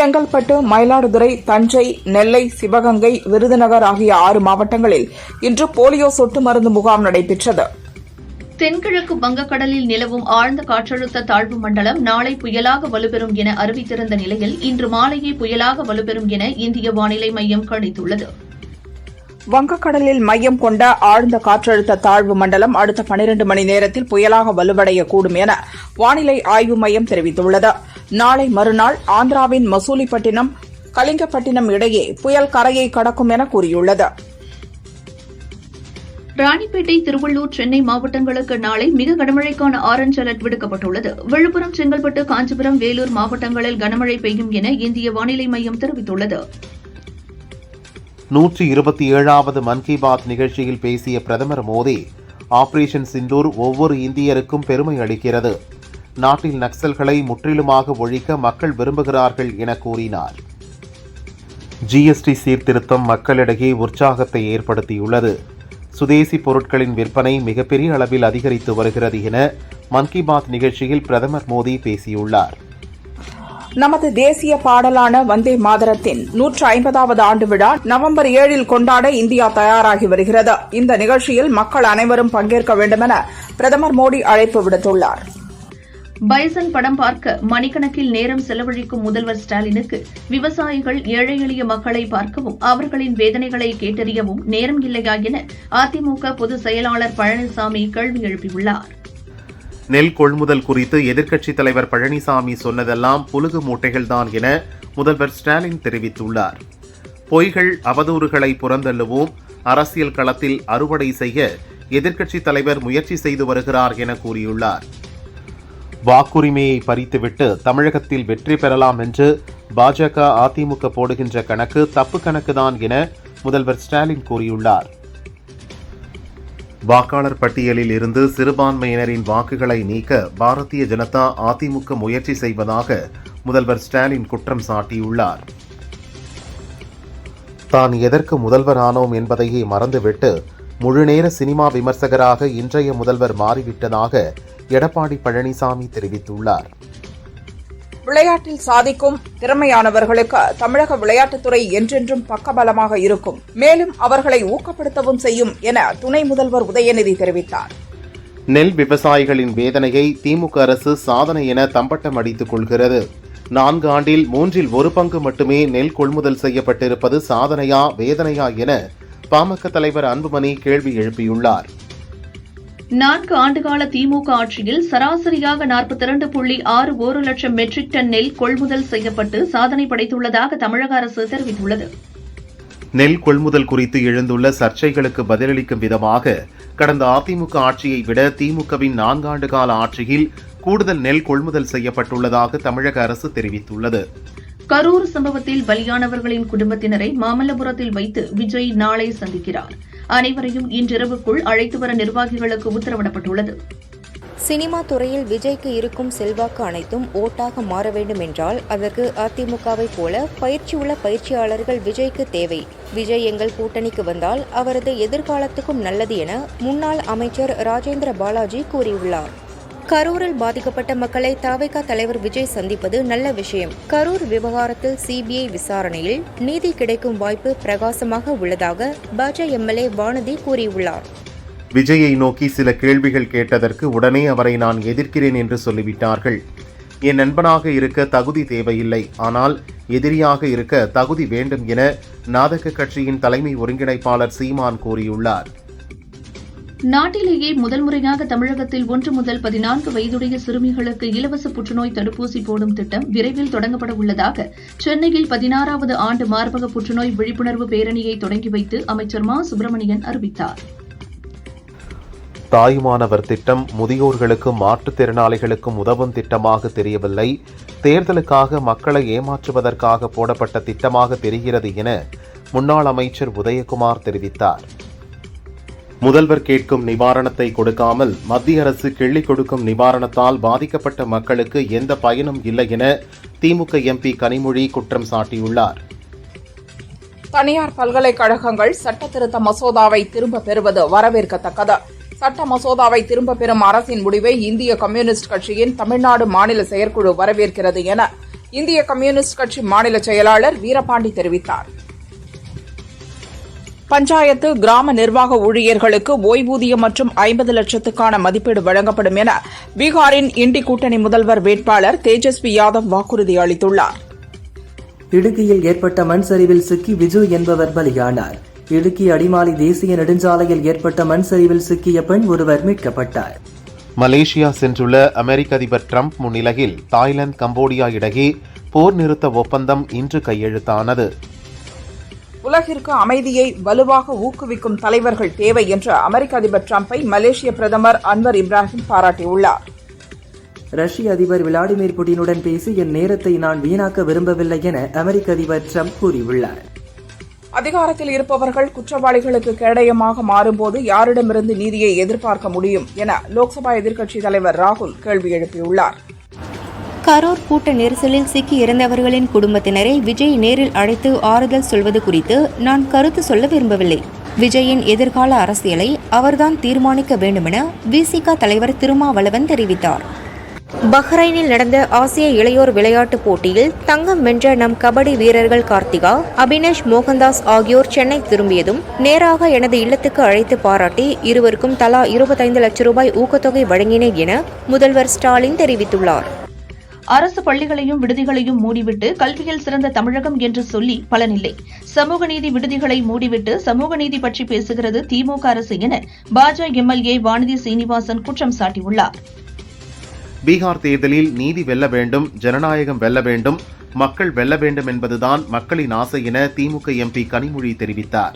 செங்கல்பட்டு, மயிலாடுதுறை, தஞ்சை, நெல்லை, சிவகங்கை, விருதுநகர் ஆகிய 6 மாவட்டங்களில் இன்று போலியோ சொட்டு மருந்து முகாம் நடைபெற்றது. தென்கிழக்கு வங்கக்கடலில் நிலவும் ஆழ்ந்த காற்றழுத்த தாழ்வு மண்டலம் நாளை புயலாக வலுப்பெறும் என அறிவித்திருந்த நிலையில் இன்று மாலையே புயலாக வலுப்பெறும் என இந்திய வானிலை மையம் கணித்துள்ளது. வங்கக்கடலில் மையம் கொண்ட ஆழ்ந்த காற்றழுத்த தாழ்வு மண்டலம் அடுத்த 12 மணி நேரத்தில் புயலாக வலுவடையக்கூடும் என வானிலை ஆய்வு மையம் தெரிவித்துள்ளது. நாளை மறுநாள் ஆந்திராவின் மசூலிப்பட்டினம், கலிங்கப்பட்டினம் இடையே புயல் கரையை கடக்கும் என கூறியுள்ளது. ராணிப்பேட்டை, திருவள்ளூர், சென்னை மாவட்டங்களுக்கு நாளை மிக கனமழைக்கான ஆரஞ்ச் அலர்ட் விடுக்கப்பட்டுள்ளது. விழுப்புரம், செங்கல்பட்டு, காஞ்சிபுரம், வேலூர் மாவட்டங்களில் கனமழை பெய்யும் என இந்திய வானிலை மையம் தெரிவித்துள்ளது. 127வது மன் கி பாத் நிகழ்ச்சியில் பேசிய பிரதமர் மோடி, ஆபரேஷன் சிந்தூர் ஒவ்வொரு இந்தியருக்கும் பெருமை அளிக்கிறது. நாட்டில் நக்சல்களை முற்றிலுமாக ஒழிக்க மக்கள் விரும்புகிறார்கள் என கூறினார். ஜிஎஸ்டி சீர்திருத்தம் மக்களிடையே உற்சாகத்தை ஏற்படுத்தியுள்ளது. சுதேசி பொருட்களின் விற்பனை மிகப்பெரிய அளவில் அதிகரித்து வருகிறது என மன் கி பாத் நிகழ்ச்சியில் பிரதமர் மோடி பேசியுள்ளார். நமது தேசிய பாடலான வந்தே மாதரத்தின் 150வது ஆண்டு விழா நவம்பர் 7 கொண்டாட இந்தியா தயாராகி வருகிறது. இந்த நிகழ்ச்சியில் மக்கள் அனைவரும் பங்கேற்க வேண்டுமென பிரதமர் மோடி அழைப்பு விடுத்துள்ளார். பைசன் படம் பார்க்க மணிக்கணக்கில் நேரம் செலவழிக்கும் முதல்வர் ஸ்டாலினுக்கு விவசாயிகள், ஏழை எளிய மக்களை பார்க்கவும் அவர்களின் வேதனைகளை கேட்டறியவும் நேரம் இல்லையா என அதிமுக பொதுச் செயலாளர் பழனிசாமி கேள்வி எழுப்பியுள்ளார். நெல் கொள்முதல் குறித்து எதிர்க்கட்சித் தலைவர் பழனிசாமி சொன்னதெல்லாம் புலுகு மூட்டைகள்தான் என முதல்வர் ஸ்டாலின் தெரிவித்துள்ளார். பொய்கள், அவதூறுகளை புறந்தள்ளுவோம், அரசியல் களத்தில் அறுவடை செய்ய எதிர்க்கட்சித் தலைவர் முயற்சி செய்து வருகிறார் என கூறியுள்ளார். வாக்குரிமையை பறித்துவிட்டு தமிழகத்தில் வெற்றி பெறலாம் என்று பாஜக, அதிமுக போடுகின்ற கணக்கு தப்பு கணக்குதான் என முதல்வர் ஸ்டாலின் கூறியுள்ளார். வாக்காளர் பட்டியலில் இருந்து சிறுபான்மையினரின் வாக்குகளை நீக்க பாரதிய ஜனதா, அதிமுக முயற்சி செய்வதாக முதல்வர் ஸ்டாலின் குற்றம் சாட்டியுள்ளார். தான் எதற்கு முதல்வர் ஆனோம் என்பதையே மறந்துவிட்டு முழுநேர சினிமா விமர்சகராக இன்றைய முதல்வர் மாறிவிட்டதாக எடப்பாடி பழனிசாமி தெரிவித்துள்ளார். விளையாட்டில் சாதிக்கும் திறமையானவர்களுக்கு தமிழக விளையாட்டுத்துறை என்றென்றும் பக்கபலமாக இருக்கும், மேலும் அவர்களை ஊக்கப்படுத்தவும் செய்யும் என துணை முதல்வர் உதயநிதி தெரிவித்தார். நெல் விவசாயிகளின் வேதனையை திமுக அரசு சாதனை என தம்பட்டம் அடித்துக் கொள்கிறது. 4 ஆண்டில் 1/3 பங்கு மட்டுமே நெல் கொள்முதல் செய்யப்பட்டிருப்பது சாதனையா, வேதனையா என பாமக தலைவர் அன்புமணி கேள்வி எழுப்பியுள்ளார். 4 ஆண்டுகால திமுக ஆட்சியில் சராசரியாக 42.61 லட்சம் மெட்ரிக் டன் நெல் கொள்முதல் செய்யப்பட்டு சாதனை படைத்துள்ளதாக தமிழக அரசு தெரிவித்துள்ளது. நெல் கொள்முதல் குறித்து எழுந்துள்ள சர்ச்சைகளுக்கு பதிலளிக்கும் விதமாக கடந்த அதிமுக ஆட்சியை விட திமுகவின் 4 ஆண்டு கால ஆட்சியில் கூடுதல் நெல் கொள்முதல் செய்யப்பட்டுள்ளதாக தமிழக அரசு தெரிவித்துள்ளது. கரூர் சம்பவத்தில் பலியானவர்களின் குடும்பத்தினரை மாமல்லபுரத்தில் வைத்து விஜய் நாளை சந்திக்கிறார். அனைவரையும் இன்றிரவுக்குள் அழைத்து வர நிர்வாகிகளுக்கு உத்தரவிடப்பட்டுள்ளது. சினிமா துறையில் விஜய்க்கு இருக்கும் செல்வாக்கு அனைத்தும் ஓட்டாக மாற வேண்டும் என்றால் அதற்கு அதிமுகவைப் போல பயிற்சியுள்ள பயிற்சியாளர்கள் விஜய்க்கு தேவை. விஜய் எங்கள் கூட்டணிக்கு வந்தால் அவரது எதிர்காலத்துக்கும் நல்லது என முன்னாள் அமைச்சர் ராஜேந்திர பாலாஜி கூறியுள்ளார். கரூரில் பாதிக்கப்பட்ட மக்களை தவிக தலைவர் விஜய் சந்திப்பது நல்ல விஷயம். கரூர் விவகாரத்தில் சிபிஐ விசாரணையில் நீதி கிடைக்கும் வாய்ப்பு பிரகாசமாக உள்ளதாக பாஜக எம்எல்ஏ வானதி கூறியுள்ளார். விஜயை நோக்கி சில கேள்விகள் கேட்டதற்கு உடனே அவரை நான் எதிர்க்கிறேன் என்று சொல்லிவிட்டார்கள். என் நண்பனாக இருக்க தகுதி தேவையில்லை, ஆனால் எதிரியாக இருக்க தகுதி வேண்டும் என நாதக கட்சியின் தலைமை ஒருங்கிணைப்பாளர் சீமான் கூறியுள்ளார். நாட்டிலேயே முதல் முறையாக தமிழகத்தில் 1 முதல் 14 வயதுடைய சிறுமிகளுக்கு இலவச புற்றுநோய் தடுப்பூசி போடும் திட்டம் விரைவில் தொடங்கப்பட உள்ளதாக சென்னையில் 16வது ஆண்டு மார்பக புற்றுநோய் விழிப்புணர்வு பேரணியை தொடங்கி வைத்து அமைச்சர் மா. சுப்பிரமணியன் அறிவித்தார். தாயுமானவர் திட்டம் முதியோர்களுக்கும் மாற்றுத்திறனாளிகளுக்கும் உதவும் திட்டமாக தெரியவில்லை, தேர்தலுக்காக மக்களை ஏமாற்றுவதற்காக போடப்பட்ட திட்டமாக தெரிகிறது என முன்னாள் அமைச்சர் உதயகுமார் தெரிவித்தார். முதல்வர் கேட்கும் நிவாரணத்தை கொடுக்காமல் மத்திய அரசு கிள்ளிக் கொடுக்கும் நிவாரணத்தால் பாதிக்கப்பட்ட மக்களுக்கு எந்த பயனும் இல்லை என திமுக எம்பி கனிமொழி குற்றம் சாட்டியுள்ளார். தனியார் பல்கலைக்கழகங்கள் சட்ட திருத்த மசோதாவை திரும்பப் பெறுவது வரவேற்கத்தக்கது. சட்ட மசோதாவை திரும்பப் பெறும் அரசின் முடிவை இந்திய கம்யூனிஸ்ட் கட்சியின் தமிழ்நாடு மாநில செயற்குழு வரவேற்கிறது என இந்திய கம்யூனிஸ்ட் கட்சி மாநில செயலாளர் வீரபாண்டி தெரிவித்தார். பஞ்சாயத்து கிராம நிர்வாக ஊழியர்களுக்கு ஓய்வூதியம் மற்றும் 50 லட்சத்துக்கான மதிப்பீடு வழங்கப்படும் என பீகாரின் இண்டி கூட்டணி முதல்வர் வேட்பாளர் தேஜஸ்வி யாதவ் வாக்குறுதி அளித்துள்ளார். இடுக்கியில் ஏற்பட்ட மண் சரிவில் சிக்கி விஜு என்பவர் பலியானார். இடுக்கி அடிமாலி தேசிய நெடுஞ்சாலையில் ஏற்பட்ட மண் சரிவில் சிக்கிய பெண் ஒருவர் மீட்கப்பட்டார். மலேசியா சென்றுள்ள அமெரிக்க அதிபர் டிரம்ப் முன்னிலையில் தாய்லாந்து கம்போடியா இடையே போர் நிறுத்த ஒப்பந்தம் இன்று கையெழுத்தானது. உலகிற்கு அமைதியை வலுவாக ஊக்குவிக்கும் தலைவர்கள் தேவை என்று அமெரிக்க அதிபர் டிரம்பை மலேசிய பிரதமர் அன்வர் இப்ராஹிம் பாராட்டியுள்ளார். ரஷ்ய அதிபர் விளாடிமிர் புட்டினுடன் பேசி என் நேரத்தை நான் வீணாக்க விரும்பவில்லை என அமெரிக்க அதிபர் டிரம்ப் கூறியுள்ளார். அதிகாரத்தில் இருப்பவர்கள் குற்றவாளிகளுக்கு கேடயமாக மாறும்போது யாரிடமிருந்து நீதியை எதிர்பார்க்க முடியும் என லோக்சபா எதிர்க்கட்சித் தலைவர் ராகுல் கேள்வி எழுப்பியுள்ளார். கரூர் கூட்ட நெரிசலில் சிக்கி இறந்தவர்களின் குடும்பத்தினரை விஜய் நேரில் அழைத்து ஆறுதல் சொல்வது குறித்து நான் கருத்து சொல்ல விரும்பவில்லை. விஜயின் எதிர்கால அரசியலை அவர்தான் தீர்மானிக்க வேண்டுமென விசிக தலைவர் திருமாவளவன் தெரிவித்தார். பஹ்ரைனில் நடந்த ஆசிய இளையோர் விளையாட்டுப் போட்டியில் தங்கம் வென்ற நம் கபடி வீரர்கள் கார்த்திகா, அபினேஷ் மோகன்தாஸ் ஆகியோர் சென்னை திரும்பியதும் நேராக எனது இல்லத்துக்கு அழைத்து பாராட்டி இருவருக்கும் தலா 25 லட்சம் ரூபாய் ஊக்கத்தொகை வழங்கினேன் என முதல்வர் ஸ்டாலின் தெரிவித்துள்ளார். அரசு பள்ளிகளையும் விடுதிகளையும் மூடிவிட்டு கல்வியில் சிறந்த தமிழகம் என்று சொல்லி பலனில்லை. சமூக நீதி விடுதிகளை மூடிவிட்டு சமூக நீதி பற்றி பேசுகிறது திமுக அரசு என பாஜக எம்எல்ஏ வானதி சீனிவாசன் குற்றம் சாட்டியுள்ளார். பீகார் தேர்தலில் நீதி வெல்ல வேண்டும், ஜனநாயகம் வெல்ல வேண்டும், மக்கள் வெல்ல வேண்டும் என்பதுதான் மக்களின் ஆசை என திமுக எம்பி கனிமொழி தெரிவித்தார்.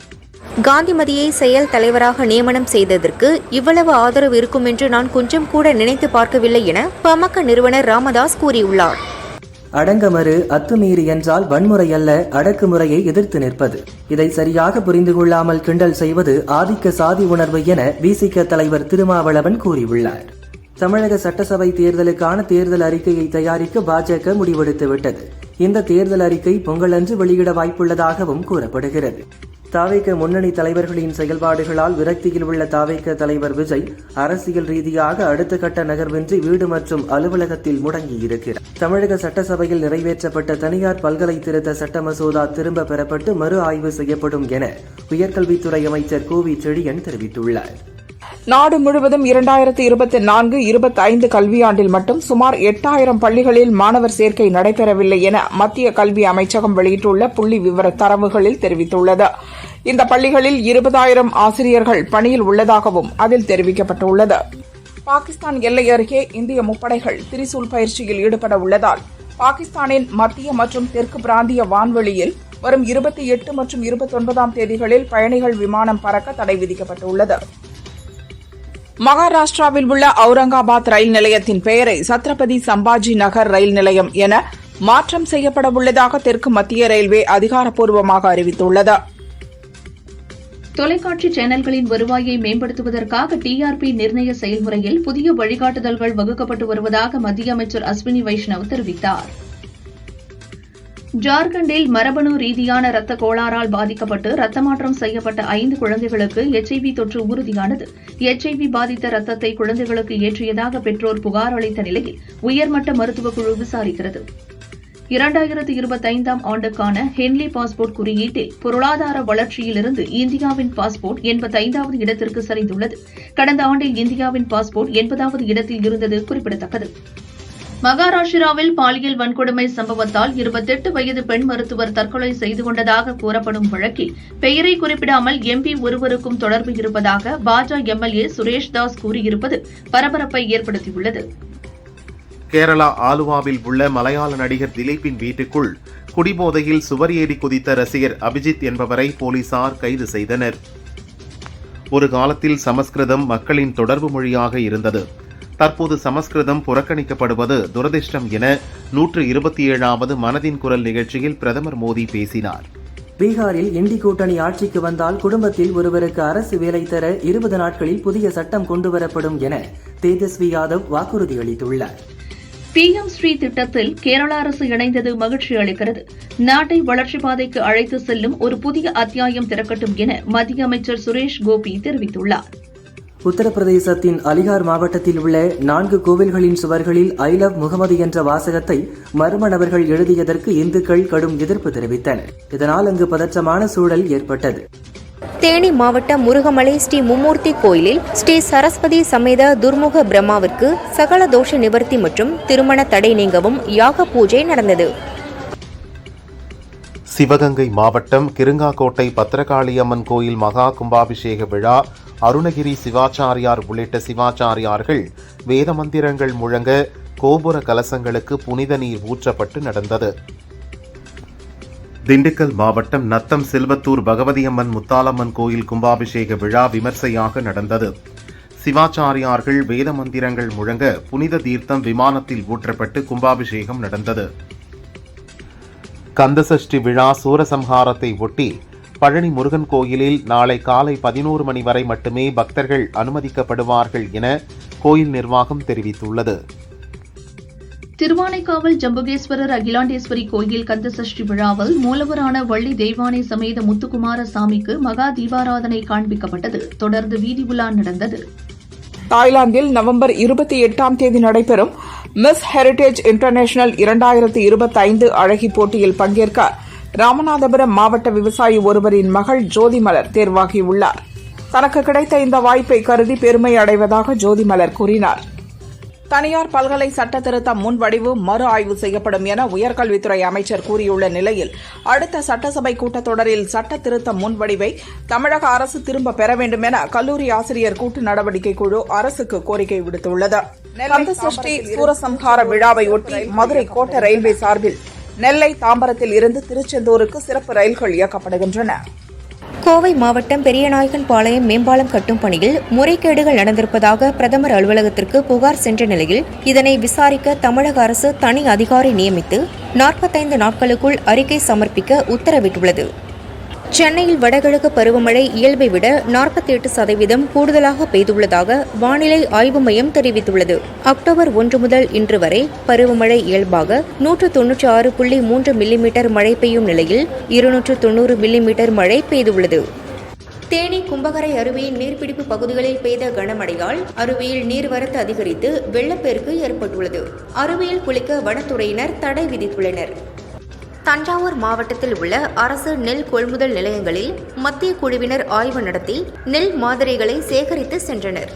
காந்திமதியை செயல் தலைவராக நியமனம் செய்ததற்கு இவ்வளவு ஆதரவு இருக்கும் என்று நான் கொஞ்சம் கூட நினைத்து பார்க்கவில்லை என பாமக நிறுவனர் ராமதாஸ் கூறியுள்ளார். அடங்கமறு அத்துமீறி என்றால் வன்முறை அல்ல, அடக்குமுறையை எதிர்த்து நிற்பது. இதை சரியாக புரிந்து கொள்ளாமல் கிண்டல் செய்வது ஆதிக்க சாதி உணர்வு என விசிக தலைவர் திருமாவளவன் கூறியுள்ளார். தமிழக சட்டசபை தேர்தலுக்கான தேர்தல் அறிக்கையை தயாரிக்க பாஜக முடிவெடுத்துவிட்டது. இந்த தேர்தல் அறிக்கை பொங்கலன்று வெளியிட வாய்ப்புள்ளதாகவும் கூறப்படுகிறது. தாவேக முன்னணி தலைவர்களின் செயல்பாடுகளால் விரக்தியில் உள்ள தாவேக தலைவர் விஜய் அரசியல் ரீதியாக அடுத்த கட்ட நகர்வின்றி வீடு மற்றும் அலுவலகத்தில் முடங்கியிருக்கிறார். தமிழக சட்டசபையில் நிறைவேற்றப்பட்ட தனியார் பல்கலை திருத்த சட்ட மசோதா திரும்ப பெறப்பட்டு மறு ஆய்வு செய்யப்படும் என உயர்கல்வித்துறை அமைச்சர் கோவி செழியன் தெரிவித்துள்ளார். நாடு முழுவதும் 2024-25 கல்வியாண்டில் மட்டும் சுமார் 8000 பள்ளிகளில் மாணவர் சேர்க்கை நடைபெறவில்லை என மத்திய கல்வி அமைச்சகம் வெளியிட்டுள்ள புள்ளி விவர தரவுகளில் தெரிவித்துள்ளது. இந்த பள்ளிகளில் 20,000 ஆசிரியர்கள் பணியில் உள்ளதாகவும் அதில் தெரிவிக்கப்பட்டுள்ளது. பாகிஸ்தான் எல்லை அருகே இந்திய முப்படைகள் திரிசூல் பயிற்சியில் ஈடுபட உள்ளதால் பாகிஸ்தானின் மத்திய மற்றும் தெற்கு பிராந்திய வான்வெளியில் வரும் 28 மற்றும் 29ஆம் தேதிகளில் பயணிகள் விமானம் பறக்க தடை விதிக்கப்பட்டுள்ளது. மகாராஷ்டிராவில் உள்ள அவுரங்காபாத் ரயில் நிலையத்தின் பெயரை சத்ரபதி சம்பாஜி நகர் ரயில் நிலையம் என மாற்றம் செய்யப்பட உள்ளதாக தெற்கு மத்திய ரயில்வே அதிகாரப்பூர்வமாக அறிவித்துள்ளது. தொலைக்காட்சி சேனல்களின் வருவாயை மேம்படுத்துவதற்காக டிஆர்பி நிர்ணய செயல்முறையில் புதிய வழிகாட்டுதல்கள் வகுக்கப்பட்டு வருவதாக மத்திய அமைச்சர் அஸ்வினி வைஷ்ணவ் தெரிவித்தார். ஜார்க்கண்டில் மரபணு ரீதியான இரத்த கோளாறால் பாதிக்கப்பட்டு ரத்த மாற்றம் செய்யப்பட்ட 5 குழந்தைகளுக்கு எச்ஐவி தொற்று உறுதியானது. எச்ஐவி பாதித்த ரத்தத்தை குழந்தைகளுக்கு ஏற்றியதாக பெற்றோர் புகார் அளித்த நிலையில் உயர்மட்ட மருத்துவக் குழு விசாரிக்கிறது. 2025ஆம் ஆண்டுக்கான ஹென்லி பாஸ்போர்ட் குறியீட்டில் பொருளாதார வளர்ச்சியிலிருந்து இந்தியாவின் பாஸ்போர்ட் 85வது இடத்திற்கு சரிந்துள்ளது. கடந்த ஆண்டில் இந்தியாவின் பாஸ்போர்ட் 80வது இடத்தில் இருந்தது குறிப்பிடத்தக்கது. மகாராஷ்டிராவில் பாலியல் வன்கொடுமை சம்பவத்தால் 28 வயது பெண் மருத்துவர் தற்கொலை செய்து கொண்டதாக கூறப்படும் வழக்கில் பெயரை குறிப்பிடாமல் எம்பி ஒருவருக்கும் தொடர்பு இருப்பதாக பாஜக எம்எல்ஏ சுரேஷ் தாஸ் கூறியிருப்பது பரபரப்பை ஏற்படுத்தியுள்ளது. கேரளா ஆலுவாவில் உள்ள மலையாள நடிகர் திலீப்பின் வீட்டுக்குள் குடிபோதையில் சுவர் ஏறி குதித்த ரசிகர் அபிஜித் என்பவரை போலீசார் கைது செய்தனர். ஒரு காலத்தில் சமஸ்கிருதம் மக்களின் தொடர்பு மொழியாக இருந்தது. தற்போது சமஸ்கிருதம் புறக்கணிக்கப்படுவது துரதிர்ஷ்டம் என 127வது மனதின் குரல் நிகழ்ச்சியில் பிரதமர் மோடி பேசினார். பீகாரில் இண்டி கூட்டணி ஆட்சிக்கு வந்தால் குடும்பத்தில் ஒருவருக்கு அரசு வேலை தர 20 நாட்களில் புதிய சட்டம் கொண்டுவரப்படும் என தேஜஸ்வி யாதவ் வாக்குறுதி அளித்துள்ளார். PM ஸ்ரீ திட்டத்தில் கேரள அரசு இணைந்தது மகிழ்ச்சி அளிக்கிறது. நாட்டை வளர்ச்சிப் பாதைக்கு அழைத்து செல்லும் ஒரு புதிய அத்தியாயம் திறக்கட்டும் என மத்திய அமைச்சர் சுரேஷ் கோபி தெரிவித்துள்ளார். உத்தரப்பிரதேசத்தின் அலிகார் மாவட்டத்தில் உள்ள 4 கோவில்களின் சுவர்களில் ஐ லவ் முகமது என்ற வாசகத்தை மர்ம நபர்கள் எழுதியதற்கு இந்துக்கள் கடும் எதிர்ப்பு தெரிவித்தனர். இதனால் அங்கு பதற்றமான சூழல் ஏற்பட்டது. தேனி மாவட்டம் முருகமலை ஸ்ரீ மும்மூர்த்தி கோயிலில் ஸ்ரீ சரஸ்வதி சமேத துர்முக பிரம்மாவிற்கு சகல தோஷ நிவர்த்தி மற்றும் திருமண தடை நீங்கவும் யாக பூஜை நடந்தது. சிவகங்கை மாவட்டம் கிருங்காக்கோட்டை பத்திரகாளியம்மன் கோயில் மகா கும்பாபிஷேக விழா அருணகிரி சிவாச்சாரியார் உள்ளிட்ட சிவாச்சாரியார்கள் வேத மந்திரங்கள் முழங்க கோபுர கலசங்களுக்கு புனித நீர் ஊற்றப்பட்டு நடந்தது. திண்டுக்கல் மாவட்டம் நத்தம் செல்வத்தூர் பகவதியம்மன் முத்தாலம்மன் கோயில் கும்பாபிஷேக விழா விமர்சையாக நடந்தது. சிவாச்சாரியார்கள் வேத மந்திரங்கள் முழங்க புனித தீர்த்தம் விமானத்தில் ஊற்றப்பட்டு கும்பாபிஷேகம் நடந்தது. கந்தசஷ்டி விழா சூரசம்ஹாரத்தை ஒட்டி பழனி முருகன் கோயிலில் நாளை காலை 11 மணி வரை மட்டுமே பக்தர்கள் அனுமதிக்கப்படுவார்கள் என கோயில் நிர்வாகம் தெரிவித்துள்ளது. திருவானைக்காவல் ஜம்புகேஸ்வரர் அகிலாண்டேஸ்வரி கோயில் கந்தசஷ்டி விழாவில் மூலவரான வள்ளி தெய்வானை சமேத முத்துக்குமார சாமிக்கு மகா தீபாராதனை காண்பிக்கப்பட்டது. தொடர்ந்து வீதி உலா நடந்தது. தாய்லாந்தில் நவம்பர் 28ஆம் தேதி நடைபெறும் மிஸ் ஹெரிடேஜ் இன்டர்நேஷனல் 2025 அழகி போட்டியில் பங்கேற்க ராமநாதபுரம் மாவட்ட விவசாயி ஒருவரின் மகள் ஜோதிமலர் தேர்வாகியுள்ளார். தனக்கு கிடைத்த இந்த வாய்ப்பை கருதி பெருமை அடைவதாக ஜோதிமலர் கூறினார். தனியார் பல்கலை சட்ட திருத்த முன்வடிவு மறு ஆய்வு செய்யப்படும் என உயர்கல்வித்துறை அமைச்சர் கூறியுள்ள நிலையில் அடுத்த சட்டசபை கூட்டத்தொடரில் சட்ட திருத்த முன்வடிவை தமிழக அரசு திரும்ப பெற வேண்டும் என கல்லூரி ஆசிரியர் கூட்டு நடவடிக்கை குழு அரசுக்கு கோரிக்கை விடுத்துள்ளது. கந்தசஷ்டி சூரசம்ஹார விழாவை ஒட்டி மதுரை கோட்ட ரயில்வே சார்பில் நெல்லை தாம்பரத்தில் இருந்து திருச்செந்தூருக்கு சிறப்பு ரயில்கள் இயக்கப்படுகின்றன. கோவை மாவட்டம் பெரியநாயக்கன் பாளையம் மேம்பாலம் கட்டும் பணியில் முறைகேடுகள் நடந்திருப்பதாக பிரதமர் அலுவலகத்திற்கு புகார் சென்ற நிலையில் இதனை விசாரிக்க தமிழக அரசு தனி அதிகாரி நியமித்து 45 நாட்களுக்குள் அறிக்கை சமர்ப்பிக்க உத்தரவிட்டுள்ளது. சென்னையில் வடகிழக்கு பருவமழை இயல்பை விட 48% கூடுதலாக பெய்துள்ளதாக வானிலை ஆய்வு மையம் தெரிவித்துள்ளது. அக்டோபர் 1 முதல் இன்று வரை பருவமழை இயல்பாக 196.3 மில்லிமீட்டர் மழை பெய்யும் நிலையில் 290 மில்லிமீட்டர் மழை பெய்துள்ளது. தேனி கும்பகரை அருவியின் நீர்பிடிப்பு பகுதிகளில் பெய்த கனமழையால் அருவியில் நீர்வரத்து அதிகரித்து வெள்ளப்பெருக்கு ஏற்பட்டுள்ளது. அருவியில் குளிக்க வனத்துறையினர் தடை விதித்துள்ளனர். தஞ்சாவூர் மாவட்டத்தில் உள்ள அரசு நெல் கொள்முதல் நிலையங்களில் மத்திய குழுவினர் ஆய்வு நடத்தி நெல் மாதிரிகளை சேகரித்து சென்றனர்.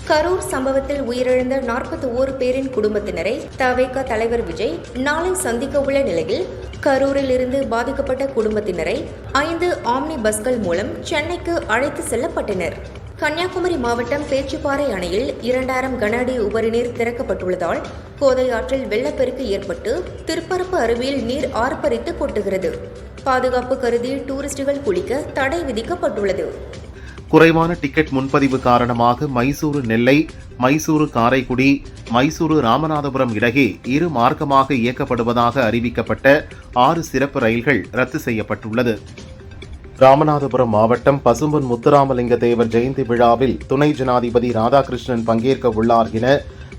கரூர் சம்பவத்தில் உயிரிழந்த 41 பேரின் குடும்பத்தினரை தவேக தலைவர் விஜய் நாளை சந்திக்க உள்ள நிலையில் கரூரில் இருந்து பாதிக்கப்பட்ட குடும்பத்தினரை 5 ஆம்னி பஸ்கள் மூலம் சென்னைக்கு அழைத்து செல்லப்பட்டனர். கன்னியாகுமரி மாவட்டம் பேச்சிப்பாறை அணையில் 2000 கன அடி உபரி நீர் திறக்கப்பட்டுள்ளதால் கோதை ஆற்றில் வெள்ளப்பெருக்கு ஏற்பட்டு திருப்பரப்பு அருவியில் நீர் ஆர்ப்பரித்து கொட்டுகிறது. பாதுகாப்பு கருதி டூரிஸ்டுகள் குளிக்க தடை விதிக்கப்பட்டுள்ளது. குறைவான டிக்கெட் முன்பதிவு காரணமாக மைசூரு நெல்லை, மைசூரு காரைக்குடி, மைசூரு ராமநாதபுரம் இடையே இரு மார்க்கமாக இயக்கப்படுவதாக அறிவிக்கப்பட்ட 6 சிறப்பு ரயில்கள் ரத்து செய்யப்பட்டுள்ளது. ராமநாதபுரம் மாவட்டம் பசும்பொன் முத்துராமலிங்க தேவர் ஜெயந்தி விழாவில் துணை ஜனாதிபதி ராதாகிருஷ்ணன் பங்கேற்க உள்ளார் என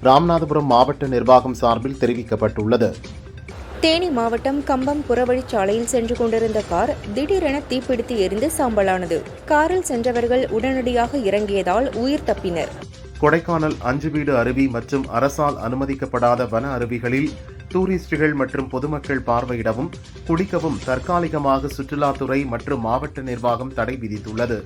ராமநாதபுரம் மாவட்ட நிர்வாகம் சார்பில் தெரிவிக்கப்பட்டுள்ளது. தேனி மாவட்டம் கம்பம் புறவழிச்சாலையில் சென்று கொண்டிருந்த கார் திடீரென தீப்பிடித்து எரிந்து சாம்பலானது. காரில் சென்றவர்கள் உடனடியாக இறங்கியதால் உயிர் தப்பினர். கொடைக்கானல் 5 வீடு அருவி மற்றும் அரசால் அனுமதிக்கப்படாத வன அருவிகளில் டூரிஸ்டுகள் மற்றும் பொதுமக்கள் பார்வையிடவும் குளிக்கவும் தற்காலிகமாக சுற்றுலாத்துறை மற்றும் மாவட்ட நிர்வாகம் தடை விதித்துள்ளது.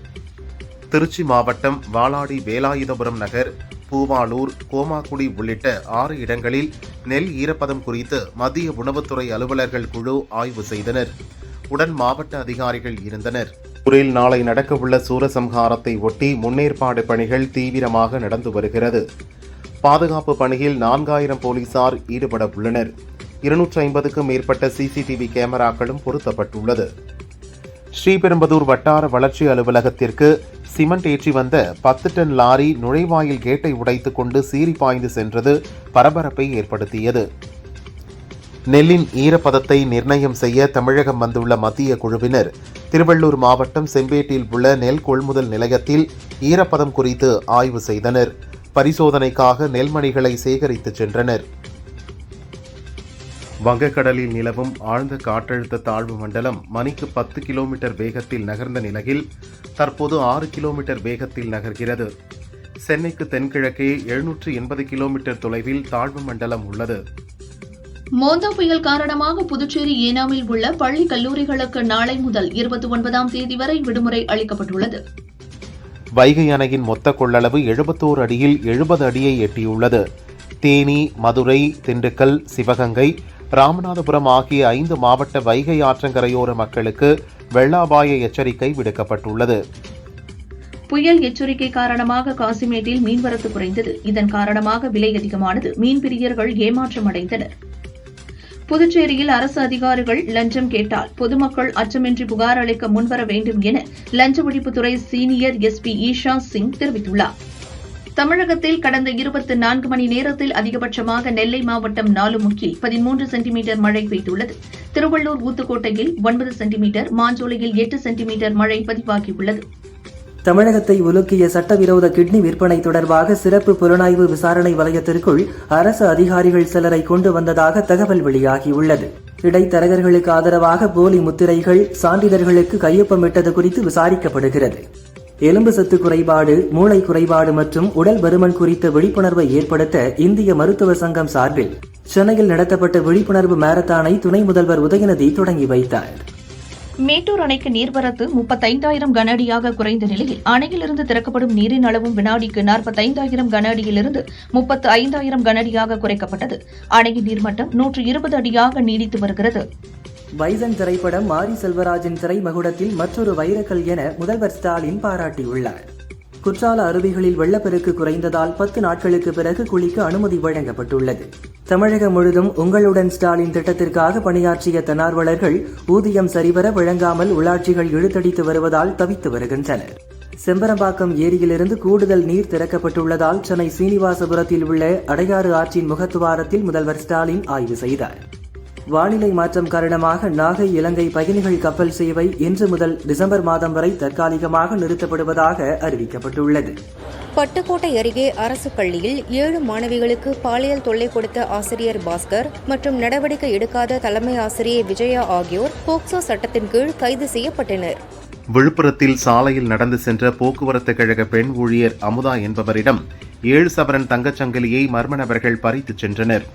திருச்சி மாவட்டம் வாளாடி வேலாயுதபுரம் நகர், பூவாளூர், கோமாக்குடி உள்ளிட்ட 6 இடங்களில் நெல் ஈரப்பதம் குறித்து மத்திய உணவுத்துறை அலுவலர்கள் குழு ஆய்வு செய்தனர். உடன் மாவட்ட அதிகாரிகள் இருந்தனர். ஊரில் நாளை நடக்கவுள்ள சூரசம்ஹாரத்தை ஒட்டி முன்னேற்பாடு பணிகள் தீவிரமாக நடந்து வருகிறது. பாதுகாப்பு பணியில் 4000 போலீசார் ஈடுபட உள்ளனர். 250க்கும் மேற்பட்ட சிசிடிவி கேமராக்களும் பொருத்தப்பட்டுள்ளது. ஸ்ரீபெரும்புதூர் வட்டார வளர்ச்சி அலுவலகத்திற்கு சிமெண்ட் ஏற்றி வந்த 10 டன் லாரி நுழைவாயில் கேட்டை உடைத்துக் கொண்டு சீறி பாய்ந்து சென்றது பரபரப்பை ஏற்படுத்தியது. நெல்லின் ஈரப்பதத்தை நிர்ணயம் செய்ய தமிழகம் வந்துள்ள மத்திய குழுவினர் திருவள்ளூர் மாவட்டம் செம்பேட்டில் உள்ள நெல் கொள்முதல் நிலையத்தில் ஈரப்பதம் குறித்து ஆய்வு செய்தனர். பரிசோதனைக்காக நெல்மணிகளை சேகரித்து சென்றனர். வங்கக்கடலில் நிலவும் ஆழ்ந்த காற்றழுத்த தாழ்வு மண்டலம் மணிக்கு 10 கிலோமீட்டர் வேகத்தில் நகர்ந்த நிலையில் தற்போது 6 கிலோமீட்டர் வேகத்தில் நகர்கிறது. சென்னைக்கு தென்கிழக்கே 780 கிலோமீட்டர் தொலைவில் தாழ்வு மண்டலம் உள்ளது. மோந்தா புயல் காரணமாக புதுச்சேரி ஏனாமில் உள்ள பள்ளி கல்லூரிகளுக்கு நாளை முதல் 29ஆம் தேதி வரை விடுமுறை அளிக்கப்பட்டுள்ளது. வைகை அணையின் மொத்த கொள்ளளவு 71 அடியில் 70 அடியை எட்டியுள்ளது. தேனி, மதுரை, திண்டுக்கல், சிவகங்கை, ராமநாதபுரம் ஆகிய 5 மாவட்ட வைகை ஆற்றங்கரையோர மக்களுக்கு வெள்ள அபாய எச்சரிக்கை விடுக்கப்பட்டுள்ளது. புயல் எச்சரிக்கை காரணமாக காசிமேட்டில் மீன்வரத்து குறைந்தது. இதன் காரணமாக விலை அதிகமானது. மீன்பிரியர்கள் ஏமாற்றம் அடைந்தனர். புதுச்சேரியில் அரசு அதிகாரிகள் லஞ்சம் கேட்டால் பொதுமக்கள் அச்சமின்றி புகார் அளிக்க முன்வர வேண்டும் என லஞ்ச ஒழிப்புத்துறை சீனியர் எஸ்பி ஈஷா சிங் தெரிவித்துள்ளார். தமிழகத்தில் கடந்த 24 மணி நேரத்தில் அதிகபட்சமாக நெல்லை மாவட்டம் நாலுமுக்கில் 13 சென்டிமீட்டர் மழை பெய்துள்ளது. திருவள்ளூர் ஊத்துக்கோட்டையில் 9 சென்டிமீட்டர், மாஞ்சோலையில் 8 சென்டிமீட்டர் மழை பதிவாகியுள்ளது. தமிழகத்தை உலுக்கிய சட்டவிரோத கிட்னி விற்பனை தொடர்பாக சிறப்பு புலனாய்வு விசாரணை வலயத்திற்குள் அரசு அதிகாரிகள் சிலரை கொண்டு வந்ததாக தகவல் வெளியாகியுள்ளது. இடைத்தரகர்களுக்கு ஆதரவாக போலி முத்திரைகள், சான்றிதழ்களுக்கு கையொப்பமிட்டது குறித்து விசாரிக்கப்படுகிறது. எலும்பு சத்து குறைபாடு, மூளை குறைபாடு மற்றும் உடல் பருமன் குறித்த விழிப்புணர்வை ஏற்படுத்த இந்திய மருத்துவ சங்கம் சார்பில் சென்னையில் நடத்தப்பட்ட விழிப்புணர்வு மாரத்தானை துணை முதல்வர் உதயநிதி தொடங்கி வைத்தார். மேட்டூர் அணைக்கு நீர்வரத்து 35,000 கன அடியாக குறைந்த நிலையில் அணையிலிருந்து திறக்கப்படும் நீரின் அளவும் வினாடிக்கு 45,000 கன அடியிலிருந்து 35,000 கன அடியாக குறைக்கப்பட்டது. அணையின் நீர்மட்டம் 120 அடியாக நீடித்து வருகிறது. பைசன் திரைப்படம் மாரி செல்வராஜின் திரைமகுடத்தில் மற்றொரு வைரக்கல் என முதல்வர் ஸ்டாலின் பாராட்டியுள்ளார். குற்றால அருவிகளில் வெள்ளப்பெருக்கு குறைந்ததால் 10 நாட்களுக்கு பிறகு குளிக்க அனுமதி வழங்கப்பட்டுள்ளது. தமிழகம் முழுதும் உங்களுடன் ஸ்டாலின் திட்டத்திற்காக பணியாற்றிய தன்னார்வலர்கள் ஊதியம் சரிவர வழங்காமல் உள்ளாட்சிகள் இழுத்தடித்து வருவதால் தவித்து வருகின்றனர். செம்பரம்பாக்கம் ஏரியிலிருந்து கூடுதல் நீர் திறக்கப்பட்டுள்ளதால் சென்னை சீனிவாசபுரத்தில் உள்ள அடையாறு ஆற்றின் முகத்துவாரத்தில் முதல்வர் ஸ்டாலின் ஆய்வு செய்தார். வானிலை மாற்றம் காரணமாக நாகை இலங்கை பயணிகள் கப்பல் சேவை இன்று முதல் டிசம்பர் மாதம் வரை தற்காலிகமாக நிறுத்தப்படுவதாக அறிவிக்கப்பட்டுள்ளது. பட்டுக்கோட்டை அருகே அரசு பள்ளியில் 7 மாணவிகளுக்கு பாலியல் தொல்லை கொடுத்த ஆசிரியர் பாஸ்கர் மற்றும் நடவடிக்கை எடுக்காத தலைமை ஆசிரியை விஜயா ஆகியோர் போக்சோ சட்டத்தின் கீழ் கைது செய்யப்பட்டனர். விழுப்புரத்தில் சாலையில் நடந்து சென்ற போக்குவரத்து கழக பெண் ஊழியர் அமுதா என்பவரிடம் 7 சவரன் தங்கச்சங்கிலியை மர்ம நபர்கள் பறித்துச் சென்றனர்.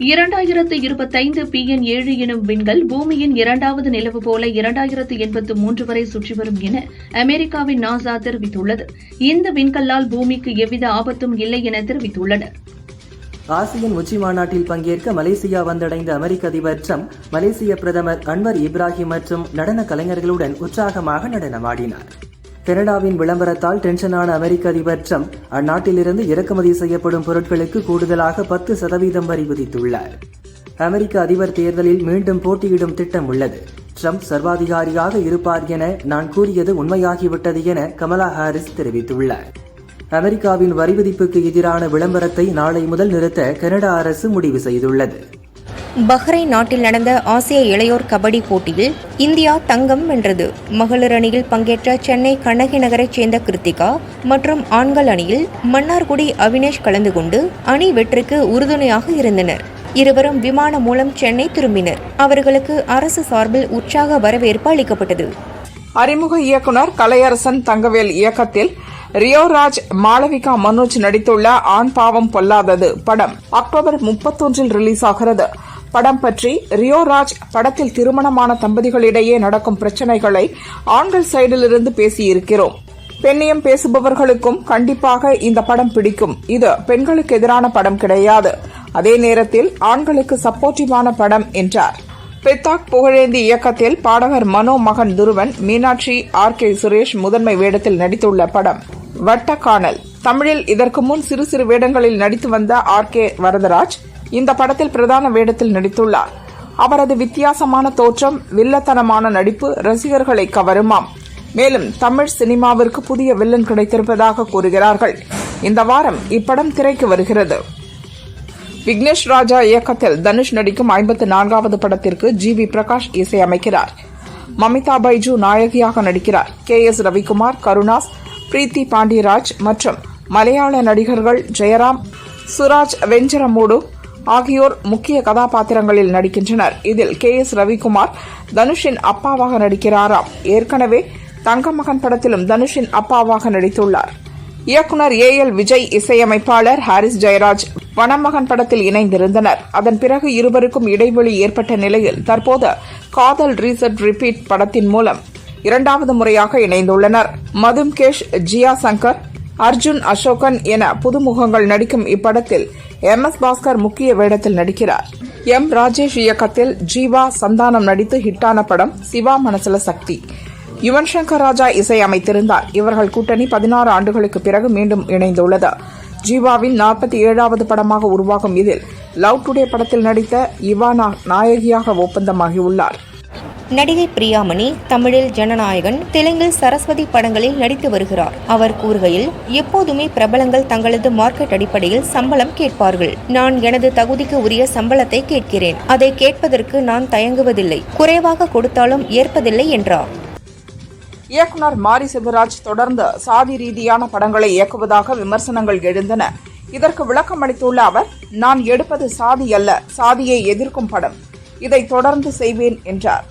2025 PN7 எனும் விண்கல் பூமியின் 2வது நிலவு போல 2083 வரை சுற்றி வரும் என அமெரிக்காவின் நாசா தெரிவித்துள்ளது. இந்த விண்கல்லால் பூமிக்கு எவ்வித ஆபத்தும் இல்லை என தெரிவித்துள்ளனர். ஆசியன் உச்சி மாநாட்டில் பங்கேற்க மலேசியா வந்தடைந்த அமெரிக்க அதிபர் ட்ரம்ப் மலேசிய பிரதமர் அன்வர் இப்ராஹிம் மற்றும் நடன கலைஞர்களுடன் உற்சாகமாக நடனமாடினார். கனடாவின் விளம்பரத்தால் டென்ஷனான அமெரிக்க அதிபர் ட்ரம்ப் அந்நாட்டிலிருந்து இறக்குமதி செய்யப்படும் பொருட்களுக்கு கூடுதலாக 10% வரி விதித்துள்ளார். அமெரிக்க அதிபர் தேர்தலில் மீண்டும் போட்டியிடும் திட்டம் உள்ளது. ட்ரம்ப் சர்வாதிகாரியாக இருப்பார் என நான் கூறியது உண்மையாகிவிட்டது என கமலா ஹாரிஸ் தெரிவித்துள்ளார். அமெரிக்காவின் வரி விதிப்புக்கு எதிரான விளம்பரத்தை நாளை முதல் நிறுத்த கனடா அரசு முடிவு செய்துள்ளது. பஹ்ரைன் நாட்டில் நடந்த ஆசிய இளையோர் கபடி போட்டியில் இந்தியா தங்கம் வென்றது. மகளிர் அணியில் பங்கேற்ற சென்னை கண்ணகி நகரைச் சேர்ந்த கிருத்திகா மற்றும் ஆண்கள் அணியில் மன்னார்குடி அவினேஷ் கலந்து கொண்டு அணி வெற்றிக்கு உறுதுணையாக இருந்தனர். இருவரும் விமானம் மூலம் சென்னை திரும்பினர். அவர்களுக்கு அரசு சார்பில் உற்சாக வரவேற்பு அளிக்கப்பட்டது. அறிமுக இயக்குனர் கலையரசன் தங்கவேல் இயக்கத்தில் ரியோராஜ், மாளவிகா மனோஜ் நடித்துள்ள ஆண் பாவம் பொல்லாதது படம் அக்டோபர் 31 ரிலீஸ் ஆகிறது. படம் பற்றி ரியோராஜ் படத்தில் திருமணமான தம்பதிகளிடையே நடக்கும் பிரச்சினைகளை ஆண்கள் சைடிலிருந்து பேசியிருக்கிறோம். பெண்ணியம் பேசுபவர்களுக்கும் கண்டிப்பாக இந்த படம் பிடிக்கும். இது பெண்களுக்கு எதிரான படம் கிடையாது, அதே நேரத்தில் ஆண்களுக்கு சப்போர்ட்டிவான படம் என்றார். பித்தாக் புகழேந்தி இயக்கத்தில் பாடகர் மனோ மகன் துருவன், மீனாட்சி, RK சுரேஷ் முதன்மை வேடத்தில் நடித்துள்ள படம் வட்டக்கானல். தமிழில் இதற்கு முன் சிறு சிறு வேடங்களில் நடித்து வந்த RK வரதராஜ் இந்த படத்தில் பிரதான வேடத்தில் நடித்துள்ளார். அவரது வித்தியாசமான தோற்றம், வில்லத்தனமான நடிப்பு ரசிகர்களை கவருமாம். மேலும் தமிழ் சினிமாவிற்கு புதிய வில்லன் கிடைத்திருப்பதாக கூறுகிறார்கள். இந்த வாரம் இப்படம் திரைக்கு வருகிறது. விக்னேஷ் ராஜா இயக்கத்தில் தனுஷ் நடிக்கும் 54வது படத்திற்கு GV பிரகாஷ் இசையமைக்கிறார். மமிதா பைஜு நாயகியாக நடிக்கிறார். KS ரவிக்குமார், கருணாஸ், பிரீத்தி பாண்டியராஜ் மற்றும் மலையாள நடிகர்கள் ஜெயராம், சுராஜ் வெஞ்சரமூடு ஆகியோர் முக்கிய கதாபாத்திரங்களில் நடிக்கின்றனர். இதில் KS ரவிக்குமார் தனுஷின் அப்பாவாக நடிக்கிறாராம். ஏற்கனவே தங்கமகன் படத்திலும் தனுஷின் அப்பாவாக நடித்துள்ளார். இயக்குனர் ஏ.எல். விஜய், இசையமைப்பாளர் ஹாரிஸ் ஜெயராஜ் வனமகன் படத்தில் இணைந்திருந்தனர். அதன் பிறகு இருவருக்கும் இடைவெளி ஏற்பட்ட நிலையில் தற்போது காதல் ரீசெட் ரிப்பீட் படத்தின் மூலம் இரண்டாவது முறையாக இணைந்துள்ளனர். மதும்கேஷ், ஜியா சங்கர், அர்ஜுன் அசோகன் என புதுமுகங்கள் நடிக்கும் இப்படத்தில் எம்.எஸ். பாஸ்கர் முக்கிய வேடத்தில் நடிக்கிறார். எம். ராஜேஷ் இயக்கத்தில் ஜீவா, சந்தானம் நடித்து ஹிட்டான படம் சிவா மனசுல சக்தி. யுவன் சங்கர் ராஜா இசை அமைத்திருந்தார். இவர்கள் கூட்டணி 16 ஆண்டுகளுக்கு பிறகு மீண்டும் இணைந்துள்ளது. ஜீவாவின் 47வது படமாக உருவாகும் இதில் லவ் டுடே படத்தில் நடித்த இவானா நாயகியாக ஒப்பந்தமாகியுள்ளார். நடிகை பிரியாமணி தமிழில் ஜனநாயகன், தெலுங்கில் சரஸ்வதி படங்களில் நடித்து வருகிறார். அவர் கூறுகையில், எப்போதுமே பிரபலங்கள் தங்களது மார்க்கெட் அடிப்படையில் சம்பளம் கேட்பார்கள். நான் எனது தகுதிக்கு உரிய சம்பளத்தை கேட்கிறேன். அதை கேட்பதற்கு நான் தயங்குவதில்லை. குறைவாக கொடுத்தாலும் ஏற்பதில்லை என்றார். இயக்குனர் மாரி செல்வராஜ் தொடர்ந்து சாதி ரீதியான படங்களை இயக்குவதாக விமர்சனங்கள் எழுந்தன. இதற்கு விளக்கம் அளித்துள்ள அவர், நான் எடுப்பது சாதி அல்ல, சாதியை எதிர்க்கும் படம். இதை தொடர்ந்து செய்வேன் என்றார்.